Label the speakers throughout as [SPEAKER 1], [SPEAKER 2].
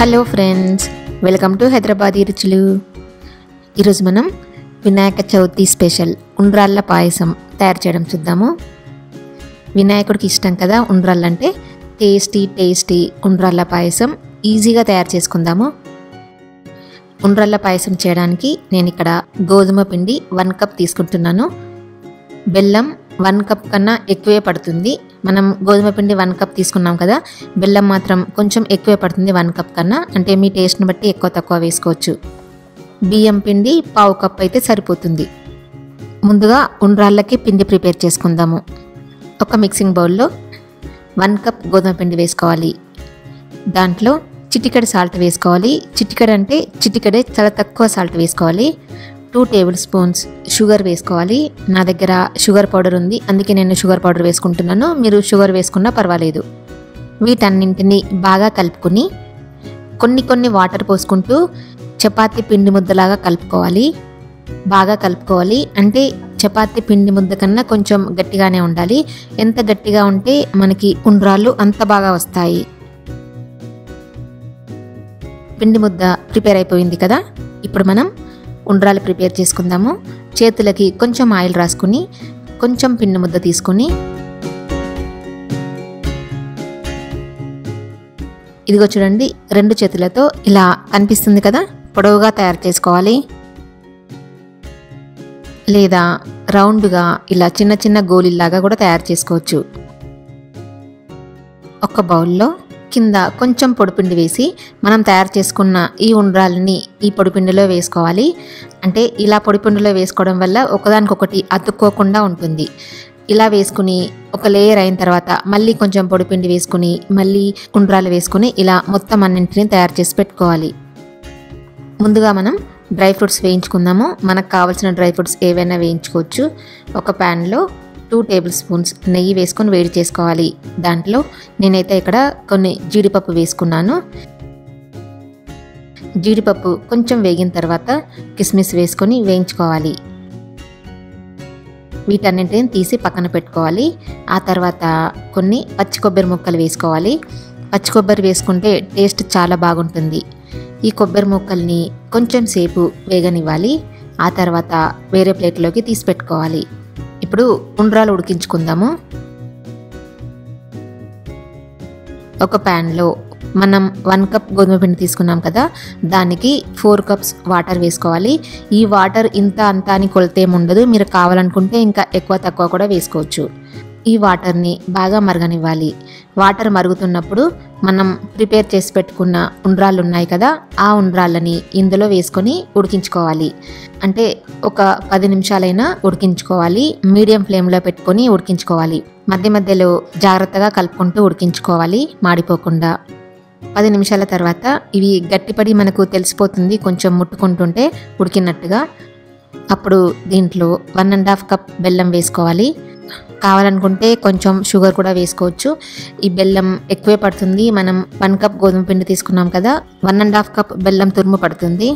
[SPEAKER 1] Hello friends, welcome to Hyderabadi రుచులు. ఈరోజు మనం వినాయక చవితి స్పెషల్ ఉండ్రాళ్ళ పాయసం తయారు చేయడం చూద్దాము. వినాయకుడికి ఇష్టం కదా ఉండ్రాళ్ళు అంటే. టేస్టీ ఉండ్రాళ్ళ పాయసం ఈజీగా తయారు చేసుకుందాము. ఉండ్రాళ్ళ పాయసం చేయడానికి నేను ఇక్కడ గోధుమ పిండి 1 కప్ తీసుకుంటున్నాను. బెల్లం 1 కప్ కన్నా ఎక్కువే పడుతుంది. మనం గోధుమ పిండి 1 కప్ తీసుకున్నాం కదా, బెల్లం మాత్రం కొంచెం ఎక్కువే పడుతుంది 1 కప్ కన్నా. అంటే మీ టేస్ట్ని బట్టి ఎక్కువ తక్కువ వేసుకోవచ్చు. బియ్యం పిండి 1/2 కప్ అయితే సరిపోతుంది. ముందుగా ఉండ్రాళ్ళకి పిండి ప్రిపేర్ చేసుకుందాము. ఒక మిక్సింగ్ బౌల్లో 1 కప్ గోధుమ పిండి వేసుకోవాలి. దాంట్లో చిటికెడు సాల్ట్ వేసుకోవాలి. చిటికెడు అంటే చిటికెడే, చాలా తక్కువ సాల్ట్ వేసుకోవాలి. 2 టేబుల్ స్పూన్స్ షుగర్ వేసుకోవాలి. నా దగ్గర షుగర్ పౌడర్ ఉంది, అందుకే నేను షుగర్ పౌడర్ వేసుకుంటున్నాను. మీరు షుగర్ వేసుకున్నా పర్వాలేదు. వీటన్నింటినీ బాగా కలుపుకొని కొన్ని వాటర్ పోసుకుంటూ చపాతీ పిండి ముద్దలాగా కలుపుకోవాలి. బాగా కలుపుకోవాలి. అంటే చపాతీ పిండి ముద్ద కన్నా కొంచెం గట్టిగానే ఉండాలి. ఎంత గట్టిగా ఉంటే మనకి ఉండ్రాళ్ళు అంత బాగా వస్తాయి. పిండి ముద్ద ప్రిపేర్ అయిపోయింది కదా, ఇప్పుడు మనం ఉండ్రాలు ప్రిపేర్ చేసుకుందాము. చేతులకి కొంచెం ఆయిల్ రాసుకుని కొంచెం పిండి ముద్ద తీసుకుని ఇదిగో చూడండి, 2 చేతులతో ఇలా కనిపిస్తుంది కదా, పొడవుగా తయారు చేసుకోవాలి. లేదా రౌండ్గా ఇలా చిన్న గోళీలాగా కూడా తయారు చేసుకోవచ్చు. ఒక బౌల్లో కింద కొంచెం పొడిపిండి వేసి మనం తయారు చేసుకున్న ఈ ఉండ్రాలని ఈ పొడిపిండిలో వేసుకోవాలి. అంటే ఇలా పొడిపిండిలో వేసుకోవడం వల్ల ఒకదానికొకటి అతుక్కోకుండా ఉంటుంది. ఇలా వేసుకుని ఒక లేయర్ అయిన తర్వాత మళ్ళీ కొంచెం పొడిపిండి వేసుకుని మళ్ళీ ఉండ్రాలు వేసుకుని ఇలా మొత్తం అన్నింటినీ తయారు చేసి పెట్టుకోవాలి. ముందుగా మనం డ్రై ఫ్రూట్స్ వేయించుకుందాము. మనకు కావాల్సిన డ్రై ఫ్రూట్స్ ఏవైనా వేయించుకోవచ్చు. ఒక ప్యాన్లో 2 టేబుల్ స్పూన్స్ నెయ్యి వేసుకొని వేడి చేసుకోవాలి. దాంట్లో నేనైతే ఇక్కడ కొన్ని జీడిపప్పు వేసుకున్నాను. జీడిపప్పు కొంచెం వేగిన తర్వాత కిస్మిస్ వేసుకొని వేయించుకోవాలి. వీటన్నింటిని తీసి పక్కన పెట్టుకోవాలి. ఆ తర్వాత కొన్ని పచ్చి కొబ్బరి ముక్కలు వేసుకోవాలి. పచ్చి కొబ్బరి వేసుకుంటే టేస్ట్ చాలా బాగుంటుంది. ఈ కొబ్బరి ముక్కల్ని కొంచెం సేపు వేగనివ్వాలి. ఆ తర్వాత వేరే ప్లేట్లోకి తీసి పెట్టుకోవాలి. ఇప్పుడు ఉండ్రాలు ఉడికించుకుందాము. ఒక ప్యాన్లో మనం 1 కప్ గోధుమ పిండి తీసుకున్నాం కదా, దానికి 4 కప్స్ వాటర్ వేసుకోవాలి. ఈ వాటర్ ఇంత అంత అని కొలతేం ఉండదు. మీరు కావాలనుకుంటే ఇంకా ఎక్కువ తక్కువ కూడా వేసుకోవచ్చు. ఈ వాటర్ని బాగా మరగనివ్వాలి. వాటర్ మరుగుతున్నప్పుడు మనం ప్రిపేర్ చేసి పెట్టుకున్న ఉండ్రాళ్ళు ఉన్నాయి కదా, ఆ ఉండ్రాళ్ళని ఇందులో వేసుకొని ఉడికించుకోవాలి. అంటే ఒక 10 నిమిషాలైనా ఉడికించుకోవాలి. మీడియం ఫ్లేమ్లో పెట్టుకొని ఉడికించుకోవాలి. మధ్యలో జాగ్రత్తగా కలుపుకుంటూ ఉడికించుకోవాలి, మాడిపోకుండా. 10 నిమిషాల తర్వాత ఇవి గట్టిపడి మనకు తెలిసిపోతుంది, కొంచెం ముట్టుకుంటుంటే ఉడికినట్టుగా. అప్పుడు దీంట్లో 1.5 కప్ బెల్లం వేసుకోవాలి. కావాలనుకుంటే కొంచెం షుగర్ కూడా వేసుకోవచ్చు. ఈ బెల్లం ఎక్కువే పడుతుంది. మనం 1 కప్ గోధుమ పిండి తీసుకున్నాం కదా, 1.5 కప్ బెల్లం తురుము పడుతుంది.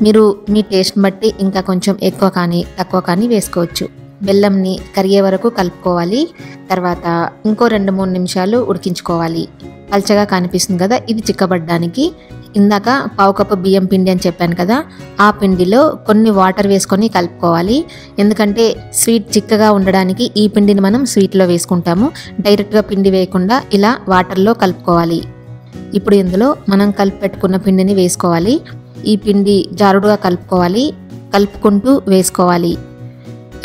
[SPEAKER 1] మీరు మీ టేస్ట్ని బట్టి ఇంకా కొంచెం ఎక్కువ కానీ తక్కువ కానీ వేసుకోవచ్చు. బెల్లంని కరిగే వరకు కలుపుకోవాలి. తర్వాత ఇంకో 2-3 నిమిషాలు ఉడికించుకోవాలి. పల్చగా కనిపిస్తుంది కదా, ఇది చిక్కబడ్డానికి. ఇందాక 1/2 కప్పు బియ్యం పిండి అని చెప్పాను కదా, ఆ పిండిలో కొన్ని వాటర్ వేసుకొని కలుపుకోవాలి. ఎందుకంటే స్వీట్ చిక్కగా ఉండడానికి ఈ పిండిని మనం స్వీట్లో వేసుకుంటాము. డైరెక్ట్గా పిండి వేయకుండా ఇలా వాటర్లో కలుపుకోవాలి. ఇప్పుడు ఇందులో మనం కలిపి పెట్టుకున్న పిండిని వేసుకోవాలి. ఈ పిండి జారుడుగా కలుపుకోవాలి. కలుపుకుంటూ వేసుకోవాలి.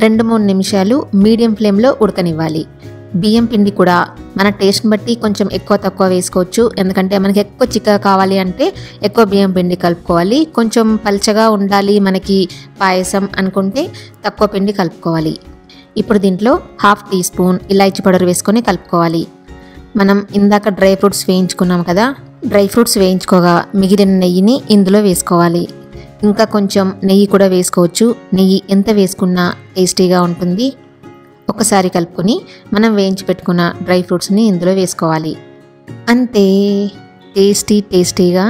[SPEAKER 1] 2-3 నిమిషాలు మీడియం ఫ్లేమ్లో ఉడకనివ్వాలి. బియ్యం పిండి కూడా మన టేస్ట్ని బట్టి కొంచెం ఎక్కువ తక్కువ వేసుకోవచ్చు. ఎందుకంటే మనకి ఎక్కువ చిక్కగా కావాలి అంటే ఎక్కువ బియ్యం పిండి కలుపుకోవాలి. కొంచెం పల్చగా ఉండాలి మనకి పాయసం అనుకుంటే తక్కువ పిండి కలుపుకోవాలి. ఇప్పుడు దీంట్లో 1/2 టీ స్పూన్ ఇలాచీ పౌడర్ వేసుకొని కలుపుకోవాలి. మనం ఇందాక డ్రై ఫ్రూట్స్ వేయించుకున్నాం కదా, డ్రై ఫ్రూట్స్ వేయించుకోగా మిగిలిన నెయ్యిని ఇందులో వేసుకోవాలి. ఇంకా కొంచెం నెయ్యి కూడా వేసుకోవచ్చు. నెయ్యి ఎంత వేసుకున్నా టేస్టీగా ఉంటుంది. ఒకసారి కలుపుకొని మనం వేయించి పెట్టుకున్న డ్రై ఫ్రూట్స్ని ఇందులో వేసుకోవాలి. అంతే, టేస్టీగా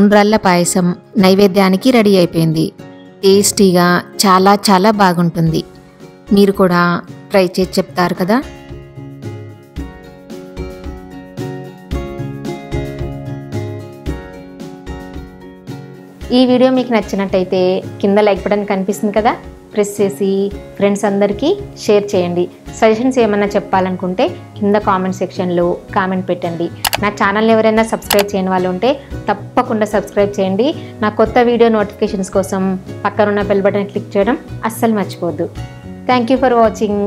[SPEAKER 1] ఉండ్రాళ్ళ పాయసం నైవేద్యానికి రెడీ అయిపోయింది. టేస్టీగా చాలా బాగుంటుంది. మీరు కూడా ట్రై చేసి చెప్తారు కదా. ఈ వీడియో మీకు నచ్చినట్టయితే కింద లైక్ బటన్ కనిపిస్తుంది కదా, ప్రెస్ చేసి ఫ్రెండ్స్ అందరికీ షేర్ చేయండి. సజెషన్స్ ఏమన్నా చెప్పాలనుకుంటే కింద కామెంట్ సెక్షన్లో కామెంట్ పెట్టండి. నా ఛానల్ని ఎవరైనా సబ్స్క్రైబ్ చేయని వాళ్ళు ఉంటే తప్పకుండా సబ్స్క్రైబ్ చేయండి. నా కొత్త వీడియో నోటిఫికేషన్స్ కోసం పక్కనున్న బెల్ బటన్ క్లిక్ చేయడం అస్సలు మర్చిపోవద్దు. Thank you for watching.